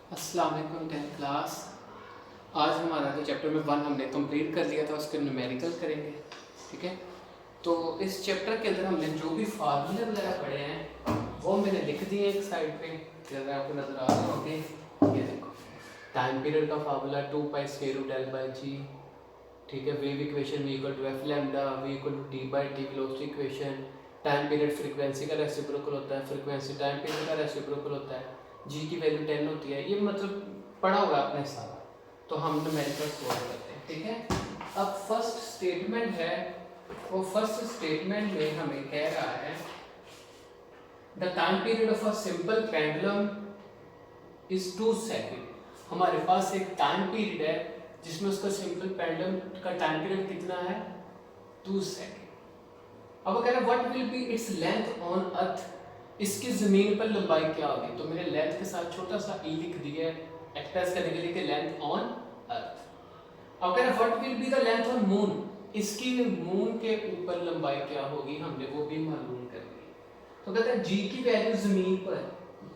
अस्सलाम वालेकुम 10th class. आज हमारा जो चैप्टर में 1 हमने कंप्लीट कर लिया था उसके न्यूमेरिकल करेंगे। ठीक है, तो इस चैप्टर के अंदर हमने जो भी फार्मूले वगैरह पढ़े हैं वो मैंने लिख दिए एक साइड पे, अगर आपको नज़र आ रहे होंगे। ये देखो, टाइम पीरियड का formula 2 pi square root L by G. ठीक है, wave equation v equal to F lambda, v equal to T by T velocity equation. Time period frequency का रेसिप्रोकल होता है, फ्रीक्वेंसी टाइम पीरियड का reciprocal होता है, g की value 10 होती है। ये मतलब पढ़ा हुआ आपने सारा, तो हम न्यूमेरिकल सॉल्व करते हैं। ठीक है, अब फर्स्ट स्टेटमेंट है, वो फर्स्ट स्टेटमेंट में हमें कह रहा है the time period of a simple pendulum is 2 second. हमारे पास एक टाइम पीरियड है जिसमें उसका सिंपल पेंडुलम का टाइम पीरियड कितना है, 2 सेकेंड। अब वो कह रहा है what will be its length on earth, इसकी जमीन पर लंबाई क्या होगी। तो मैंने लेंथ के साथ छोटा सा ई लिख दिया है एक्सप्रेस करने के लिए कि लेंथ ऑन अर्थ। अब कह रहा है what will be the length on moon, इसकी मून के ऊपर लंबाई क्या होगी, हमने वो भी मालूम कर ली। तो कहते हैं जी की वैल्यू जमीन पर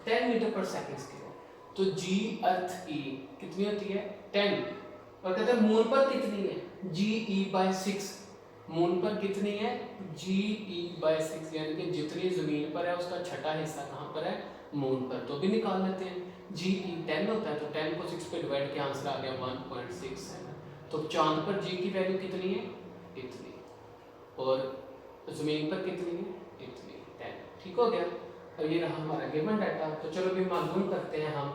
10 मीटर पर सेकंड की हो, तो जी अर्थ ई कितनी होती है 10। और कहते हैं मून पर कितनी है, जी ई बाई 6। मून पर कितनी है, जी ई बाई 6, यानी कि जितनी जमीन पर है उसका छठा हिस्सा कहाँ पर है, मून पर। तो भी निकाल लेते हैं, जी ई 10 होता है तो 10 को 6 पे डिवाइड किया, आंसर आ गया 1.67। तो चांद पर जी की वैल्यू कितनी है, इतनी, और जमीन पर कितनी है, इतनी, 10। ठीक हो गया, और ये रहा हमारा गिवन डाटा। तो चलो भी मालूम करते हैं हम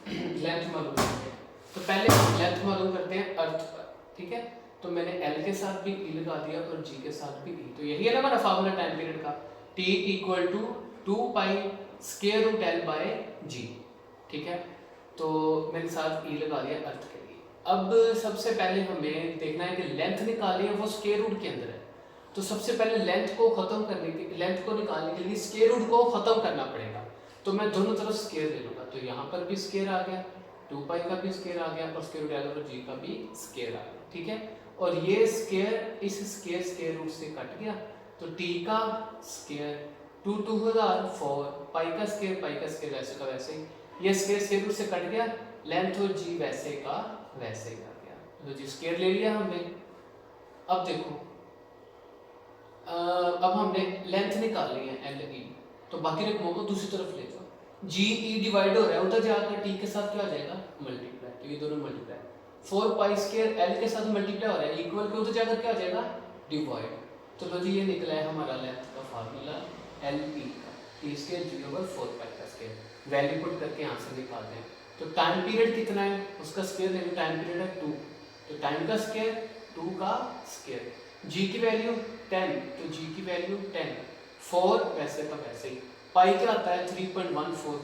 लेंथ मालूम करते हैं। तो पहले हम लेंथ मालूम करते हैं अर्थ पर। ठीक है, तो मैंने एल के साथ भी ई लगा दिया और जी के साथ भी ई। तो यही है ना हमारा फार्मूला टाइम पीरियड का, T equal to 2 pi square root L by G. ठीक है, तो मैंने साथ ई लगा दिया अर्थ के लिए। अब सबसे पहले हमें देखना है कि लेंथ निकाली है वो स्क्वायर रूट के अंदर है। तो सबसे पहले लेंथ को खत्म करने के, लेंथ को निकालने के लिए स्क्वायर रूट को खत्म करना पड़ेगा। तो मैं दोनों तरफ स्क्वायर ले लूंगा, तो यहाँ पर भी स्क्वायर आ गया, 2 पाई का भी स्क्वायर आ गया, और स्क्वायर रूट एल और जी का भी स्क्वायर आ गया। ठीक है, और ये स्क्वायर इस स्क्वायर रूट से कट गया, तो t का स्क्वायर 2 2 4, पाई का स्क्वायर वैसे का वैसे ही, ये स्क्वायर रूट से कट गया, लेंथ और g वैसे का वैसे ही आ गया। तो जी स्क्वायर ले लिया हमने। अब देखो, अब हमने लेंथ निकालनी है एल ई, तो बाकी रकमों को दूसरी तरफ ले जाओ। जी ई डिवाइड हो रहा है, उधर जाकर टी के साथ क्या हो जाएगा, मल्टीप्लाई, तो ये दोनों मल्टीप्लाई। 4 पाई स्क्वायर एल के साथ मल्टीप्लाई हो रहा है, इक्वल के उधर जाकर क्या हो जाएगा, डिवाइड। तो लो जी ये निकला है हमारा लेंथ का फार्मूला एल ई का, टी स्क्वायर जी ओवर 4 पाई का स्क्वायर, वैल्यू पुट करके आंसर निकालते हैं। तो टाइम पीरियड कितना है, उसका स्क्वायर ले लो, टाइम पीरियड है 2, तो टाइम का स्क्वायर 2 का स्क्वायर, जी की वैल्यू 10, तो जी की वैल्यू 10, 4 वैसे का वैसे ही, पाई क्या आता है 3.14,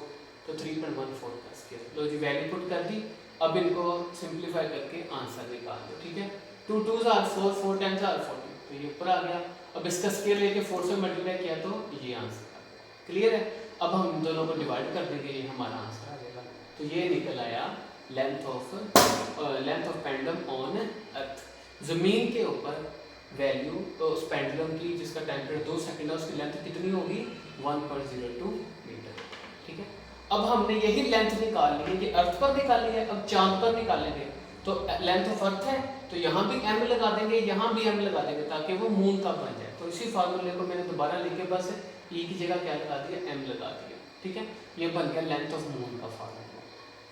तो 3.14 का स्क्वायर। लो जी वैल्यू पुट कर दी। अब इनको सिंप्लीफाई करके आंसर निकाल दो। ठीक है, 2 2 आर 4, 4 10 आर 40, तो ये ऊपर आ गया। अब इसका स्क्वायर लेके 4 से मल्टीप्लाई किया तो ये आंसर आ गया। क्लियर है, अब हम इन दोनों को डिवाइड कर देंगे, ये हमारा आंसर आ जाएगा। तो ये निकल आया length of pendulum on earth, जमीन के ऊपर वैल्यू, तो उस पेंडुलम की जिसका टाइम पीरियड 2 सेकंड है, उसकी लेंथ कितनी होगी, 1.02 मीटर। ठीक है, अब हमने यही लेंथ निकाल ली है, ये अर्थ पर निकाली है, अब चांद पर निकालेंगे। तो लेंथ ऑफ अर्थ है, तो यहाँ भी m लगा देंगे, यहाँ भी m लगा देंगे, ताकि वो मून का बन जाए। तो इसी फार्मूले को मैंने दोबारा लिखे, बस e की जगह क्या लगा दिया, m लगा दिया। ठीक है, ये बन गया लेंथ ऑफ मून का फार्मूला।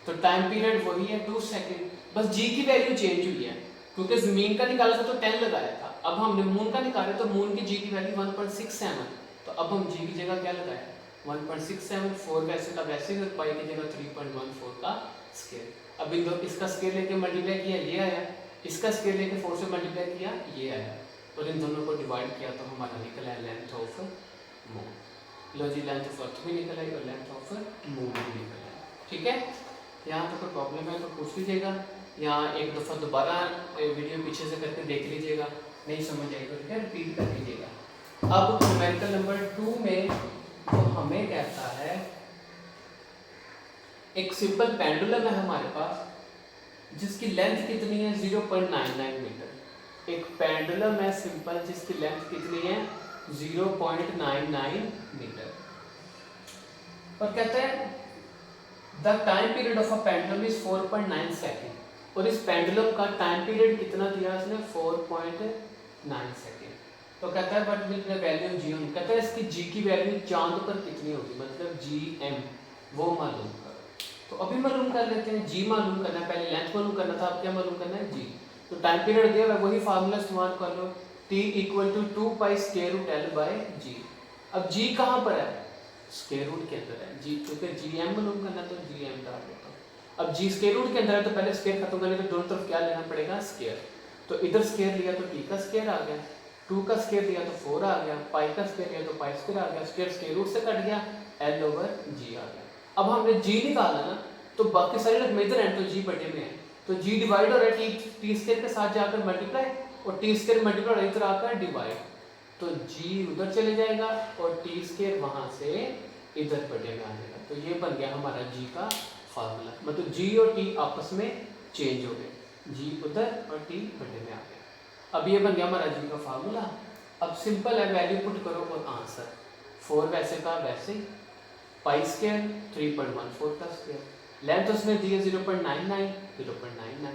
तो टाइम पीरियड वही है 2 सेकेंड, बस g की वैल्यू चेंज हुई है, क्योंकि जमीन का निकाला था तो 10 लगाया था, अब हमने मून का निकाला तो मून की g की वैल्यू 1.67, तो अब हम g की जगह क्या लगाया, 1.67, 4 वैसे का वैसे, और पाई की जगह 3.14 का स्क्वायर। अब इन दो इसका स्क्वायर लेके मल्टीप्लाई किया, ये आया, इसका स्क्वायर लेके 4 से मल्टीप्लाई किया, ये आया, और इन दोनों को डिवाइड किया तो हमारा निकला है लेंथ ऑफ मून। लो जी लेंथ ऑफ अर्थ भी निकल आई और लेंथ ऑफ मून भी निकल आई। ठीक है, यहाँ तक कोई प्रॉब्लम है तो पूछ लीजिएगा, यहाँ एक दफ़ा दोबारा वीडियो पीछे से करके देख लीजिएगा, नहीं समझ आएगा तो ठीक है रिपीट कर लीजिएगा। अब न्यूमेरिकल नंबर 2 में वो हमें कहता है एक सिंपल पेंडुलम है हमारे पास जिसकी लेंथ कितनी है 0.99 मीटर। एक पेंडुलम है सिंपल जिसकी लेंथ कितनी है 0.99 मीटर, और कहते हैं the the time period of a pendulum is 4.9 second. और इस पेंडुलम का टाइम पीरियड कितना दिया इसने 4.9 सेकेंड। तो कहता है but will the value g m, कहता है इसकी जी की वैल्यू चांद पर कितनी होगी, मतलब जी एम वो मालूम करो। तो अभी मालूम कर लेते हैं, जी मालूम करना है, पहले लेंथ मालूम करना था, अब क्या मालूम करना है, जी। तो टाइम पीरियड दिया हुआ है, वही फार्मूला इस्तेमाल कर लो, t equal to 2 pi square root L by G. अब जी कहाँ पर है, स्क्वायर रूट के अंदर है जी, क्योंकि जी एम मालूम करना तो जी एम डाल देता हूँ। अब जी स्क्वायर रूट के अंदर है तो पहले स्क्वायर खत्म करने के दोनों तरफ क्या लेना पड़ेगा, स्क्वायर। तो इधर स्क्वायर लिया तो t का स्क्वायर आ गया, 2 का स्क्वायर लिया तो 4 आ गया, पाई का स्क्वायर लिया तो पाई स्क्वायर आ गया, स्क्वायर स्क्वायर रूट से कट गया, एल ओवर जी आ गया। अब हमने जी निकालना ना, तो बाकी सारे रकमें इधर हैं तो जी बटे में है, तो जी डिवाइड हो रहा है टी स्क्वायर के साथ जाकर मल्टीप्लाई, और टी स्क्वायर मल्टीप्लाई हो रहा है इधर आकर डिवाइड, तो जी उधर चले जाएगा और टी स्क्वायर वहाँ से इधर बटे में आ जाएगा। तो ये बन गया हमारा जी का फार्मूला, मतलब जी और टी आपस में चेंज हो गए, जी उधर और टी बटे में आ गया। अब ये बन गया हमारा जी का फार्मूला। अब सिंपल है, वैल्यू पुट करो और आंसर 4 वैसे का वैसे, पाई स्क्वायर 3.14 का स्क्वायर, लेंथ उसने दी है 0.99,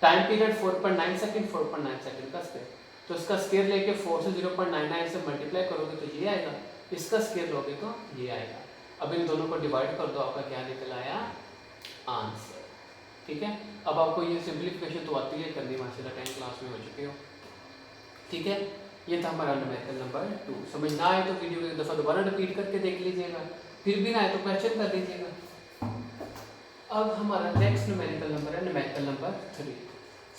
टाइम पीरियड 4.9 सेकंड, 4.9 सेकंड का स्क्वायर, तो इसका स्क्वायर लेके 4 से 0.99 से मल्टीप्लाई करोगे तो ये आएगा, इसका स्क्वायर लोगे तो ये आएगा। अब इन दोनों को डिवाइड कर दो, आपका क्या निकल आया, आंसर। ठीक है, अब आपको ये सिंप्लीफिकेशन तो आती है करनी, माशाल्लाह 10 क्लास में हो चुके हो। ठीक है, ये था हमारा न्यूमेरिकल नंबर 2। समझ ना आए तो वीडियो एक दफ़ा दोबारा रिपीट करके देख लीजिएगा, फिर भी ना आए तो क्वेश्चन कर दीजिएगा। अब हमारा नेक्स्ट न्यूमेरिकल नंबर है न्यूमेरिकल नंबर 3।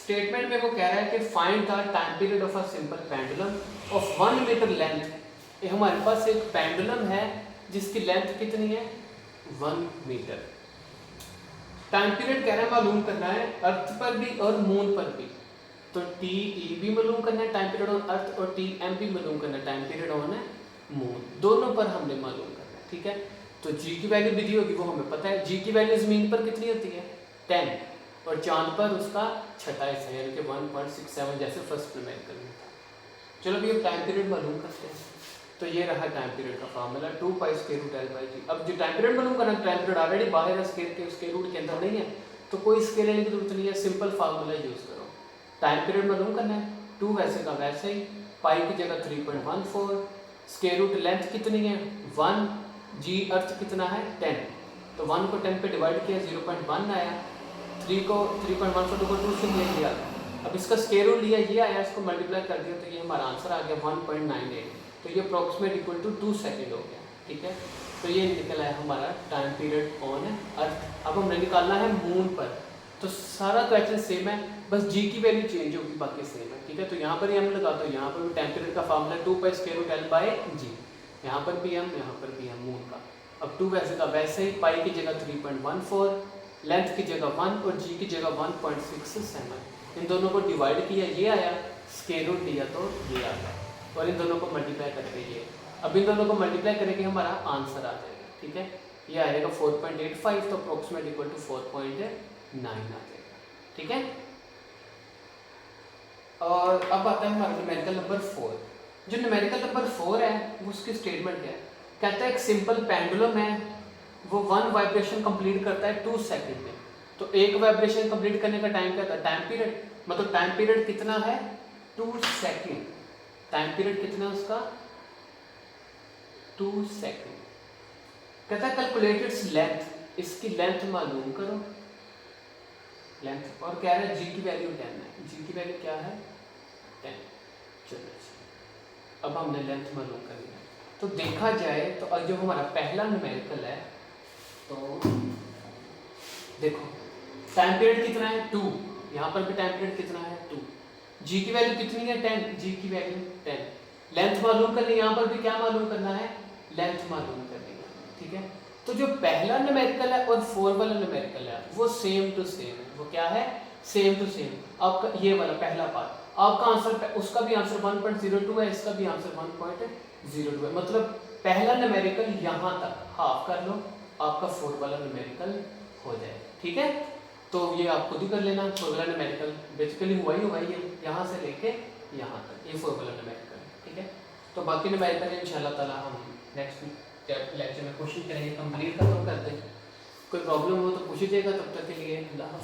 स्टेटमेंट में वो कह रहा है कि find the time period of a simple pendulum of 1 metre length. ये हमारे पास एक पेंडुलम है जिसकी लेंथ कितनी है, 1 मीटर। टाइम पीरियड कह रहा है मालूम करना है अर्थ पर भी और मून पर भी, तो टी ई भी मालूम करना है टाइम पीरियड ऑन अर्थ, और टी एम भी मालूम करना है टाइम पीरियड ऑन मून, दोनों पर हमने मालूम करना है। ठीक है, तो जी की वैल्यू भी दी होगी वो हमें पता है, जी की वैल्यू ज़मीन पर कितनी होती है 10, और चांद पर उसका छठा हिस्सा यानी कि 1.67 जैसे फर्स्ट न्यूमेरिकल में था। चलो अभी अब टाइम पीरियड मालूम करते हैं। तो ये रहा टाइम पीरियड का formula 2 pi square root L by G. अब जो टाइम पीरियड मालूम करना, टाइम पीरियड ऑलरेडी बाहर है स्क्वायर रूट के अंदर नहीं है, तो कोई स्क्वायर लेने की जरूरत नहीं है, सिंपल फार्मूला यूज़ करो। टाइम पीरियड मालूम करना है, 2 वैसे का वैसे ही, पाई की जगह 3.14, स्क्वायर रूट लेंथ कितनी है 1, जी अर्थ कितना है 10, तो 1 को 10 पे डिवाइड किया 0.1 आया, 3 को 3.14 को 2 से ले लिया, अब इसका स्क्वायर रूट लिया ये आया, इसको मल्टीप्लाई कर दिया तो ये हमारा आंसर आ गया 1.98, तो ये अप्रॉक्सीमेट इक्वल टू 2 सेकेंड हो गया। ठीक है, तो ये निकला है हमारा टाइम पीरियड ऑन अर्थ। अब हमने निकालना है मून पर, तो सारा क्वेश्चन सेम है, बस जी की वैल्यू चेंज होगी, बाकी सेम है। ठीक है, तो यहाँ पर ही हम लगाते हैं, यहाँ पर भी टाइम पीरियड का formula 2 pi square root L by G, यहाँ पर भी हम, यहाँ पर भी हम मून का। अब 2 वैसे का वैसे ही, पाई की जगह 3.14, लेंथ की जगह 1 और जी की जगह 1.67, इन दोनों को डिवाइड किया ये आया, स्क्वायर रूट दिया तो ये आ गया, और इन दोनों को मल्टीप्लाई करके ये, अब इन दोनों को मल्टीप्लाई करेंगे हमारा आंसर आ जाएगा। ठीक है, ये आ जाएगा 4.85, तो अप्रोक्सीमेट इक्वल टू 4.9 आ जाएगा। ठीक है, और अब आता है हमारा न्यूमेरिकल नंबर 4। जो न्यूमेरिकल नंबर 4 है वो उसकी स्टेटमेंट क्या है, कहता है एक सिंपल पेंडुलम है, वो 1 वाइब्रेशन कंप्लीट करता है 2 सेकंड में। तो एक वाइब्रेशन कंप्लीट करने का टाइम क्या था, टाइम पीरियड, मतलब टाइम पीरियड कितना है 2 सेकंड, टाइम पीरियड कितना है उसका 2 सेकंड। कहता है कैलकुलेट इट्स लेंथ, इसकी लेंथ मालूम करो, लेंथ, और कह रहा है जी की वैल्यू 10 है, जी की वैल्यू क्या है 10। चलो अब हमने लेंथ मालूम कर लिया, तो देखा जाए तो अब जो हमारा पहला न्यूमेरिकल है, तो देखो टाइम पीरियड कितना है 2, यहाँ पर भी टाइम पीरियड कितना है 2, जी की वैल्यू कितनी है 10, जी की वैल्यू 10, लेंथ मालूम करनी, यहाँ पर भी क्या मालूम करना है, लेंथ मालूम करनी है। ठीक है, तो जो पहला न्यूमेरिकल है और 4 वाला न्यूमेरिकल है वो सेम टू सेम है, वो क्या है सेम टू सेम। आपका ये वाला पहला पार्ट, आपका आंसर, उसका भी आंसर 1.02 है, इसका भी आंसर 1.02 है, मतलब पहला न्यूमेरिकल यहाँ तक हाफ कर लो, आपका 4 वाला न्यूमेरिकल हो जाए। ठीक है, तो ये आप खुद ही कर लेना, 4 वाला न्यूमेरिकल बेसिकली हुआ ही है, यहाँ से लेके यहाँ तक ये 4 वाला न्यूमेरिकल। ठीक है, तो बाकी न्यूमेरिकल इंशाल्लाह ताला हम नेक्स्ट लेक्चर में कोशिश करेंगे कंप्लीट खत्म कर दें। कोई प्रॉब्लम हो तो पूछिएगा, तब तक के लिए अल्लाह हाफ़िज़।